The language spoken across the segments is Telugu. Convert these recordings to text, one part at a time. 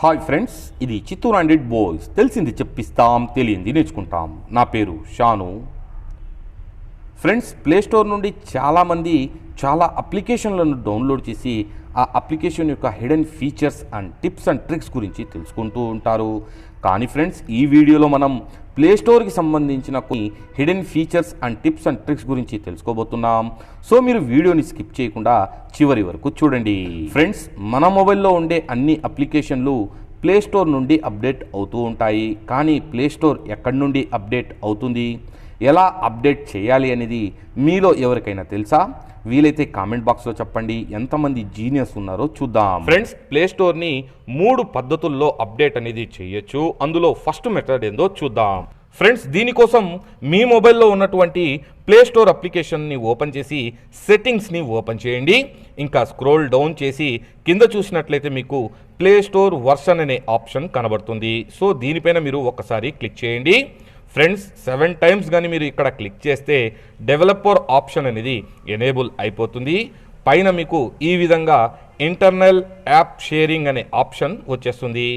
హాయ్ ఫ్రెండ్స్, ఇది చిత్తూర్ అండ్ ఇట్ బాయ్స్. తెలిసింది చెప్పిస్తాం, తెలియంది నేర్చుకుంటాం. నా పేరు షాను. ఫ్రెండ్స్, ప్లేస్టోర్ నుండి చాలామంది చాలా అప్లికేషన్లను డౌన్లోడ్ చేసి ఆ అప్లికేషన్ యొక్క hidden features and tips and tricks గురించి తెలుసుకుంటూ ఉంటారు. కానీ ఫ్రెండ్స్, ఈ వీడియోలో మనం ప్లేస్టోర్కి సంబంధించిన కొన్ని hidden features and tips and tricks గురించి తెలుసుకోబోతున్నాం. సో మీరు వీడియోని స్కిప్ చేయకుండా చివరి వరకు చూడండి. ఫ్రెండ్స్, మన మొబైల్లో ఉండే అన్ని అప్లికేషన్లు ప్లేస్టోర్ నుండి అప్డేట్ అవుతూ ఉంటాయి. కానీ ప్లేస్టోర్ ఎక్కడి నుండి అప్డేట్ అవుతుంది, ఎలా అప్డేట్ చేయాలి అనేది మీలో ఎవరికైనా తెలుసా? వీలైతే కామెంట్ బాక్స్లో చెప్పండి. ఎంతమంది జీనియస్ ఉన్నారో చూద్దాం. ఫ్రెండ్స్, ప్లేస్టోర్ని 3 పద్ధతుల్లో అప్డేట్ అనేది చేయొచ్చు. అందులో ఫస్ట్ మెథడ్ ఏందో చూద్దాం. ఫ్రెండ్స్, దీనికోసం మీ మొబైల్లో ఉన్నటువంటి ప్లేస్టోర్ అప్లికేషన్ని ఓపెన్ చేసి సెట్టింగ్స్ని ఓపెన్ చేయండి. ఇంకా స్క్రోల్ డౌన్ చేసి కింద చూసినట్లయితే మీకు ప్లేస్టోర్ వర్షన్ అనే ఆప్షన్ కనబడుతుంది. సో దీనిపైన మీరు ఒకసారి క్లిక్ చేయండి. ఫ్రెండ్స్, 7 టైమ్స్ కానీ మీరు ఇక్కడ క్లిక్ చేస్తే డెవలపర్ ఆప్షన్ అనేది ఎనేబుల్ అయిపోతుంది. పైన మీకు ఈ విధంగా ఇంటర్నల్ యాప్ షేరింగ్ అనే ఆప్షన్ వచ్చేస్తుంది.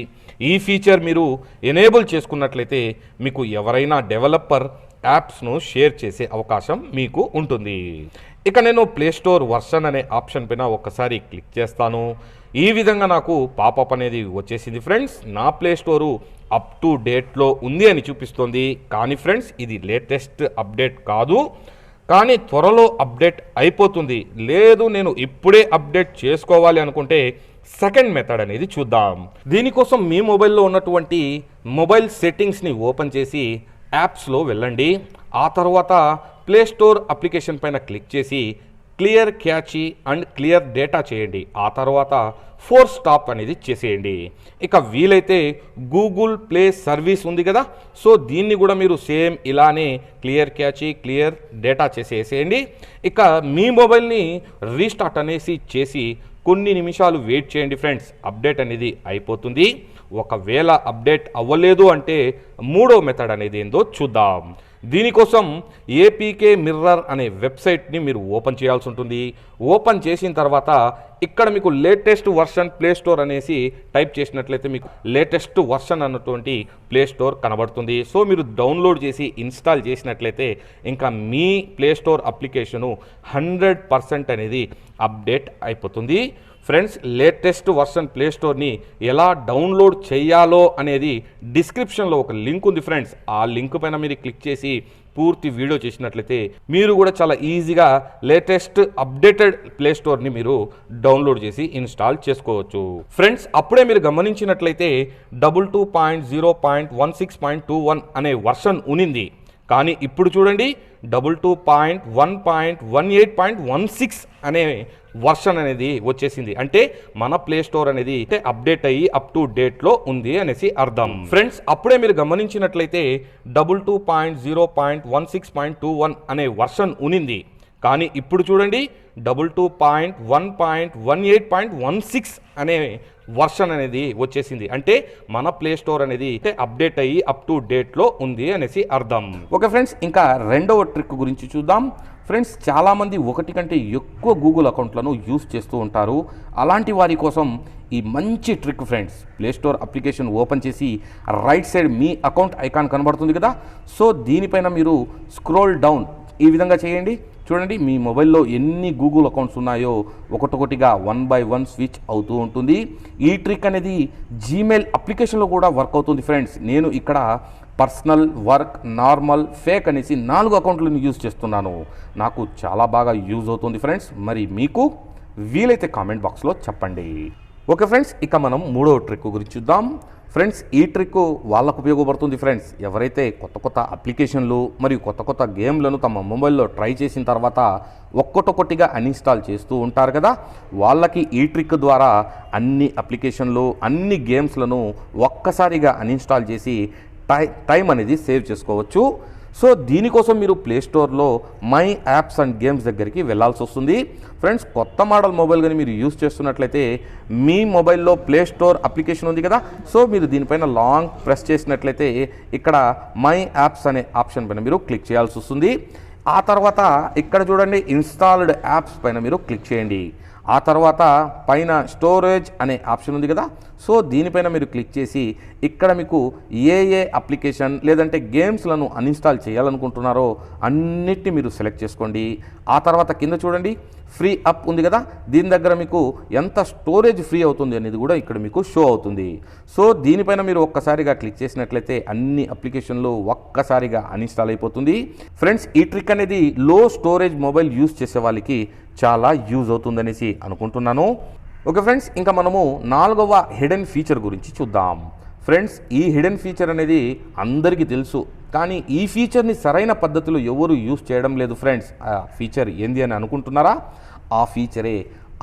ఈ ఫీచర్ మీరు ఎనేబుల్ చేసుకున్నట్లయితే మీకు ఎవరైనా డెవలపర్ యాప్స్ను షేర్ చేసే అవకాశం మీకు ఉంటుంది. ఇక నేను ప్లేస్టోర్ వర్షన్ అనే ఆప్షన్ పైన ఒకసారి క్లిక్ చేస్తాను. ఈ విధంగా నాకు పాపప్ అనేది వచ్చేసింది. ఫ్రెండ్స్, నా ప్లేస్టోరు అప్ టు డేట్లో ఉంది అని చూపిస్తుంది. కానీ ఫ్రెండ్స్, ఇది లేటెస్ట్ అప్డేట్ కాదు, కానీ త్వరలో అప్డేట్ అయిపోతుంది. లేదు, నేను ఇప్పుడే అప్డేట్ చేసుకోవాలి అనుకుంటే సెకండ్ మెథడ్ అనేది చూద్దాం. దీనికోసం మీ మొబైల్లో ఉన్నటువంటి మొబైల్ సెట్టింగ్స్ని ఓపెన్ చేసి యాప్స్లో వెళ్ళండి. ఆ తర్వాత ప్లేస్టోర్ అప్లికేషన్ పైన క్లిక్ చేసి clear catchy and clear data చేయండి. ఆ తర్వాత ఫోర్స్ స్టాప్ అనేది చేసేయండి. ఇక వీలైతే గూగుల్ ప్లే సర్వీస్ ఉంది కదా, సో దీన్ని కూడా మీరు సేమ్ ఇలానే క్లియర్ క్యాచీ క్లియర్ డేటా చేసేసేయండి. ఇక మీ మొబైల్ని రీస్టార్ట్ అనేసి చేసి కొన్ని నిమిషాలు వెయిట్ చేయండి. ఫ్రెండ్స్, అప్డేట్ అనేది అయిపోతుంది. ఒకవేళ అప్డేట్ అవ్వలేదు అంటే మూడో మెథడ్ అనేది ఏందో చూద్దాం. దీనికోసం ఏపీకే మిర్రర్ అనే వెబ్సైట్ని మీరు ఓపెన్ చేయాల్సి ఉంటుంది. ఓపెన్ చేసిన తర్వాత ఇక్కడ మీకు లేటెస్ట్ వర్షన్ ప్లేస్టోర్ అనేసి టైప్ చేసినట్లయితే మీకు లేటెస్ట్ వర్షన్ అన్నటువంటి ప్లేస్టోర్ కనబడుతుంది. సో మీరు డౌన్లోడ్ చేసి ఇన్స్టాల్ చేసినట్లయితే ఇంకా మీ ప్లేస్టోర్ అప్లికేషను 100% అనేది అప్డేట్ అయిపోతుంది. ఫ్రెండ్స్, లేటెస్ట్ వర్షన్ ప్లేస్టోర్ని ఎలా డౌన్లోడ్ చేయాలో అనేది డిస్క్రిప్షన్లో ఒక లింక్ ఉంది. ఫ్రెండ్స్, ఆ లింక్ పైన మీరు క్లిక్ చేసి పూర్తి వీడియో చేసినట్లయితే మీరు కూడా చాలా ఈజీగా లేటెస్ట్ అప్డేటెడ్ ప్లేస్టోర్ని మీరు డౌన్లోడ్ చేసి ఇన్స్టాల్ చేసుకోవచ్చు. ఫ్రెండ్స్, అప్పుడే మీరు గమనించినట్లయితే 22.0.16.21 అనే వర్షన్ ఉనింది. కానీ ఇప్పుడు చూడండి 22.1.18.16 అనే వర్షన్ అనేది వచ్చేసింది. అంటే మన ప్లేస్టోర్ అనేది అప్డేట్ అయ్యి అప్ టు డేట్లో ఉంది అనేసి అర్థం. ఫ్రెండ్స్, అప్పుడే మీరు గమనించినట్లయితే 22.0.16.21 అనే వర్షన్ ఉనింది. కానీ ఇప్పుడు చూడండి 22.1.18.16 అనే వర్షన్ అనేది వచ్చేసింది. అంటే మన ప్లేస్టోర్ అనేది అప్డేట్ అయ్యి అప్ టు డేట్లో ఉంది అనేసి అర్థం. ఓకే ఫ్రెండ్స్, ఇంకా రెండవ ట్రిక్ గురించి చూద్దాం. ఫ్రెండ్స్, చాలామంది ఒకటి కంటే ఎక్కువ గూగుల్ అకౌంట్లను యూస్ చేస్తూ ఉంటారు. అలాంటి వారి కోసం ఈ మంచి trick friends. Play store application open చేసి రైట్ సైడ్ మీ అకౌంట్ ఐకాన్ కనబడుతుంది కదా, సో దీనిపైన మీరు స్క్రోల్ డౌన్ ఈ విధంగా చేయండి. చూడండి, మీ మొబైల్లో ఎన్ని గూగుల్ అకౌంట్స్ ఉన్నాయో ఒక్కొక్కటిగా 1 by 1 స్విచ్ అవుతూ ఉంటుంది. ఈ ట్రిక్ అనేది జీమెయిల్ అప్లికేషన్లో కూడా వర్క్ అవుతుంది. ఫ్రెండ్స్, నేను ఇక్కడ పర్సనల్, వర్క్, నార్మల్, ఫేక్ అనేసి 4 అకౌంట్లను యూజ్ చేస్తున్నాను. నాకు చాలా బాగా యూజ్ అవుతుంది. ఫ్రెండ్స్, మరి మీకు వీలైతే కామెంట్ బాక్స్లో చెప్పండి. ఓకే ఫ్రెండ్స్, ఇక మనం మూడవ ట్రిక్ గురించి చూద్దాం. ఫ్రెండ్స్, ఈ ట్రిక్ వాళ్ళకు ఉపయోగపడుతుంది. ఫ్రెండ్స్, ఎవరైతే కొత్త కొత్త అప్లికేషన్లు మరియు కొత్త కొత్త గేమ్లను తమ మొబైల్లో ట్రై చేసిన తర్వాత ఒక్కొక్కటిగా అన్ఇన్స్టాల్ చేస్తూ ఉంటారు కదా, వాళ్ళకి ఈ ట్రిక్ ద్వారా అన్ని అప్లికేషన్లు అన్ని గేమ్స్లను ఒక్కసారిగా అన్ఇన్స్టాల్ చేసి టైం అనేది సేవ్ చేసుకోవచ్చు. సో దీనికోసం మీరు ప్లేస్టోర్లో మై యాప్స్ అండ్ గేమ్స్ దగ్గరికి వెళ్ళాల్సి వస్తుంది. ఫ్రెండ్స్, కొత్త మోడల్ మొబైల్ కానీ మీరు యూస్ చేస్తున్నట్లయితే మీ మొబైల్లో ప్లేస్టోర్ అప్లికేషన్ ఉంది కదా, సో మీరు దీనిపైన లాంగ్ ప్రెస్ చేసినట్లయితే ఇక్కడ మై యాప్స్ అనే ఆప్షన్ పైన మీరు క్లిక్ చేయాల్సి వస్తుంది. ఆ తర్వాత ఇక్కడ చూడండి ఇన్స్టాల్డ్ యాప్స్ పైన మీరు క్లిక్ చేయండి. ఆ తర్వాత పైన స్టోరేజ్ అనే ఆప్షన్ ఉంది కదా, సో దీనిపైన మీరు క్లిక్ చేసి ఇక్కడ మీకు ఏ అప్లికేషన్ లేదంటే గేమ్స్లను అన్ఇన్స్టాల్ చేయాలనుకుంటున్నారో అన్నిటిని మీరు సెలెక్ట్ చేసుకోండి. ఆ తర్వాత కింద చూడండి ఫ్రీ అప్ ఉంది కదా, దీని దగ్గర మీకు ఎంత స్టోరేజ్ ఫ్రీ అవుతుంది అనేది కూడా ఇక్కడ మీకు షో అవుతుంది. సో దీనిపైన మీరు ఒక్కసారిగా క్లిక్ చేసినట్లయితే అన్ని అప్లికేషన్లు ఒక్కసారిగా అన్ఇన్స్టాల్ అయిపోతుంది. ఫ్రెండ్స్, ఈ ట్రిక్ అనేది లో స్టోరేజ్ మొబైల్ యూజ్ చేసే వాళ్ళకి చాలా యూజ్ అవుతుందనేసి అనుకుంటున్నాను. ఓకే ఫ్రెండ్స్, ఇంకా మనము 4వ హిడెన్ ఫీచర్ గురించి చూద్దాం. ఫ్రెండ్స్, ఈ హిడెన్ ఫీచర్ అనేది అందరికీ తెలుసు, కానీ ఈ ఫీచర్ని సరైన పద్ధతిలో ఎవరు యూజ్ చేయడం లేదు. ఫ్రెండ్స్, ఆ ఫీచర్ ఏంది అని అనుకుంటున్నారా? ఆ ఫీచరే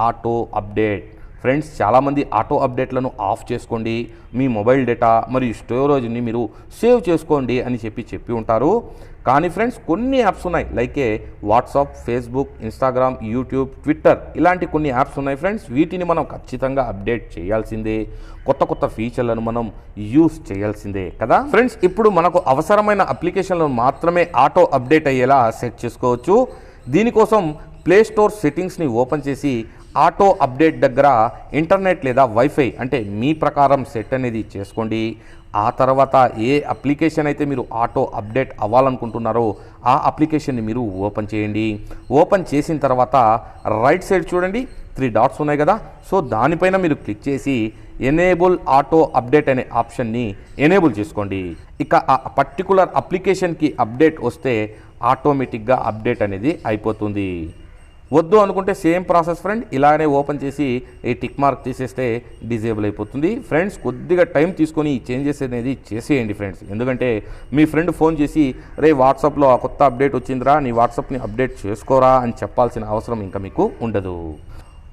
ఆటో అప్డేట్. ఫ్రెండ్స్, చాలామంది ఆటో అప్డేట్లను ఆఫ్ చేసుకోండి, మీ మొబైల్ డేటా మరియు స్టోరేజ్ని మీరు సేవ్ చేసుకోండి అని చెప్పి ఉంటారు. కానీ ఫ్రెండ్స్, కొన్ని యాప్స్ ఉన్నాయి, like WhatsApp, Facebook, Instagram, YouTube, Twitter, ఇలాంటి కొన్ని యాప్స్ ఉన్నాయి. ఫ్రెండ్స్, వీటిని మనం ఖచ్చితంగా అప్డేట్ చేయాల్సిందే, కొత్త ఫీచర్లను మనం యూస్ చేయాల్సిందే కదా. ఫ్రెండ్స్, ఇప్పుడు మనకు అవసరమైన అప్లికేషన్లను మాత్రమే ఆటో అప్డేట్ అయ్యేలా సెట్ చేసుకోవచ్చు. దీనికోసం ప్లే స్టోర్ సెట్టింగ్స్ని ఓపెన్ చేసి ఆటో అప్డేట్ దగ్గర ఇంటర్నెట్ లేదా వైఫై అంటే మీ ప్రకారం సెట్ అనేది చేసుకోండి. ఆ తర్వాత ఏ అప్లికేషన్ అయితే మీరు ఆటో అప్డేట్ అవ్వాలనుకుంటున్నారో ఆ అప్లికేషన్ని మీరు ఓపెన్ చేయండి. ఓపెన్ చేసిన తర్వాత రైట్ సైడ్ చూడండి 3 డాట్స్ ఉన్నాయి కదా, సో దానిపైన మీరు క్లిక్ చేసి ఎనేబుల్ ఆటో అప్డేట్ అనే ఆప్షన్ని ఎనేబుల్ చేసుకోండి. ఇక ఆ పర్టికులర్ అప్లికేషన్కి అప్డేట్ వస్తే ఆటోమేటిక్గా అప్డేట్ అనేది అయిపోతుంది. వద్దు అనుకుంటే సేమ్ ప్రాసెస్ ఫ్రెండ్, ఇలానే ఓపెన్ చేసి ఈ టిక్ మార్క్ తీసేస్తే డిజేబుల్ అయిపోతుంది. ఫ్రెండ్స్, కొద్దిగా టైం తీసుకొని ఈ చేంజెస్ అనేది చేసేయండి ఫ్రెండ్స్, ఎందుకంటే మీ ఫ్రెండ్ ఫోన్ చేసి రే వాట్సాప్లో ఆ కొత్త అప్డేట్ వచ్చిందిరా, నీ వాట్సాప్ని అప్డేట్ చేసుకోరా అని చెప్పాల్సిన అవసరం ఇంకా మీకు ఉండదు.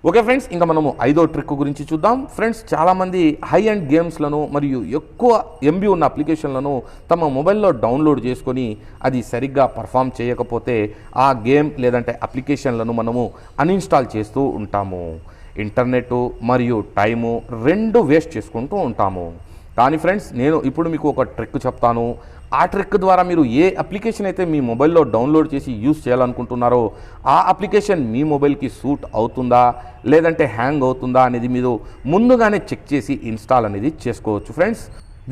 ఓకే ఫ్రెండ్స్, ఇంకా మనము 5వ ట్రిక్ గురించి చూద్దాం. ఫ్రెండ్స్, చాలామంది హై అండ్ గేమ్స్లను మరియు ఎక్కువ ఎంబీ ఉన్న అప్లికేషన్లను తమ మొబైల్లో డౌన్లోడ్ చేసుకొని అది సరిగ్గా పర్ఫామ్ చేయకపోతే ఆ గేమ్ లేదంటే అప్లికేషన్లను మనము అన్ఇన్స్టాల్ చేస్తూ ఉంటాము. ఇంటర్నెట్ మరియు టైము 2 వేస్ట్ చేసుకుంటూ ఉంటాము. కానీ ఫ్రెండ్స్, నేను ఇప్పుడు మీకు ఒక ట్రిక్ చెప్తాను. ఆ ట్రిక్ ద్వారా మీరు ఏ అప్లికేషన్ అయితే మీ మొబైల్లో డౌన్లోడ్ చేసి యూస్ చేయాలనుకుంటున్నారో ఆ అప్లికేషన్ మీ మొబైల్కి సూట్ అవుతుందా లేదంటే హ్యాంగ్ అవుతుందా అనేది మీరు ముందుగానే చెక్ చేసి ఇన్స్టాల్ అనేది చేసుకోవచ్చు. ఫ్రెండ్స్,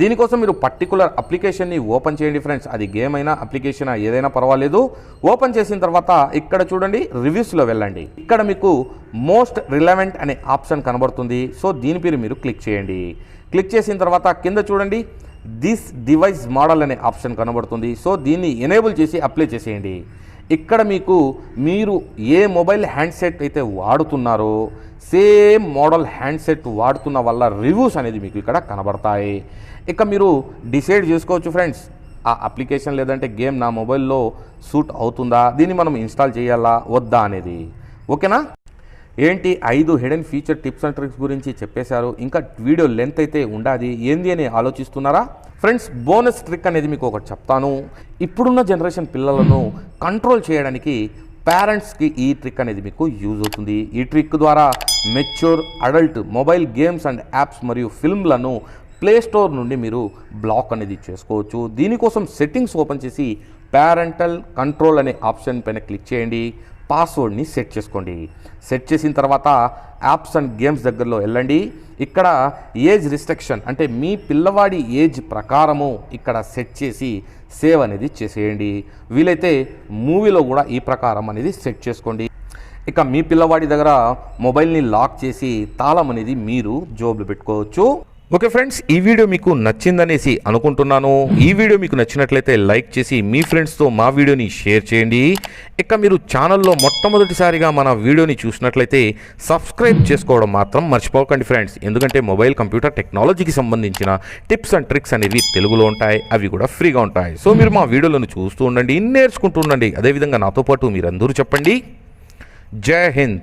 దీనికోసం మీరు పర్టికులర్ అప్లికేషన్ని ఓపెన్ చేయండి. ఫ్రెండ్స్, అది గేమ్ అయినా అప్లికేషన్ ఏదైనా పర్వాలేదు. ఓపెన్ చేసిన తర్వాత ఇక్కడ చూడండి రివ్యూస్లో వెళ్ళండి. ఇక్కడ మీకు మోస్ట్ రిలవెంట్ అనే ఆప్షన్ కనబడుతుంది, సో దీని పేరు మీరు క్లిక్ చేయండి. క్లిక్ చేసిన తర్వాత కింద చూడండి దిస్ డివైస్ మోడల్ అనే ఆప్షన్ కనబడుతుంది, సో దీన్ని ఎనేబుల్ చేసి అప్లై చేసేయండి. ఇక్కడ మీరు ఏ మొబైల్ హ్యాండ్సెట్ అయితే వాడుతున్నారో సేమ్ మోడల్ హ్యాండ్సెట్ వాడుతున్న వల్ల రివ్యూస్ అనేది మీకు ఇక్కడ కనబడతాయి. ఇక మీరు డిసైడ్ చేసుకోవచ్చు ఫ్రెండ్స్, ఆ అప్లికేషన్ లేదంటే గేమ్ నా మొబైల్లో సూట్ అవుతుందా, దీన్ని మనం ఇన్స్టాల్ చేయాలా వద్దా అనేది. ఓకేనా? ఏంటి 5 hidden feature tips and tricks గురించి చెప్పేశారు, ఇంకా వీడియో లెంత్ అయితే ఉండాది ఏంది అని ఆలోచిస్తున్నారా? ఫ్రెండ్స్, బోనస్ ట్రిక్ అనేది మీకు ఒకటి చెప్తాను. ఇప్పుడున్న జనరేషన్ పిల్లలను కంట్రోల్ చేయడానికి పేరెంట్స్కి ఈ ట్రిక్ అనేది మీకు యూజ్ అవుతుంది. ఈ ట్రిక్ ద్వారా mature adult mobile games and apps మరియు ఫిల్మ్లను ప్లే స్టోర్ నుండి మీరు బ్లాక్ అనేది చేసుకోవచ్చు. దీనికోసం సెట్టింగ్స్ ఓపెన్ చేసి పేరెంటల్ కంట్రోల్ అనే ఆప్షన్ పైన క్లిక్ చేయండి. పాస్వర్డ్ని సెట్ చేసుకోండి. సెట్ చేసిన తర్వాత యాప్స్ అండ్ గేమ్స్ దగ్గరలో వెళ్ళండి. ఇక్కడ ఏజ్ రిస్ట్రిక్షన్ అంటే మీ పిల్లవాడి ఏజ్ ప్రకారము ఇక్కడ సెట్ చేసి సేవ్ అనేది చేసేయండి. వీలైతే మూవీలో కూడా ఈ ప్రకారం అనేది సెట్ చేసుకోండి. ఇక మీ పిల్లవాడి దగ్గర మొబైల్ని లాక్ చేసి తాళం అనేది మీరు జోబులో పెట్టుకోవచ్చు. ఓకే ఫ్రెండ్స్, ఈ వీడియో మీకు నచ్చిందనేసి అనుకుంటున్నాను. ఈ వీడియో మీకు నచ్చినట్లయితే లైక్ చేసి మీ ఫ్రెండ్స్తో మా వీడియోని షేర్ చేయండి. ఇక మీరు ఛానల్లో మొట్టమొదటిసారిగా మన వీడియోని చూసినట్లయితే సబ్స్క్రైబ్ చేసుకోవడం మాత్రం మర్చిపోకండి ఫ్రెండ్స్, ఎందుకంటే మొబైల్ కంప్యూటర్ టెక్నాలజీకి సంబంధించిన టిప్స్ అండ్ ట్రిక్స్ అనేవి తెలుగులో ఉంటాయి, అవి కూడా ఫ్రీగా ఉంటాయి. సో మీరు మా వీడియోలను చూస్తూ ఉండండి, నేర్చుకుంటూ ఉండండి. అదేవిధంగా నాతో పాటు మీరందరూ చెప్పండి జై హింద్.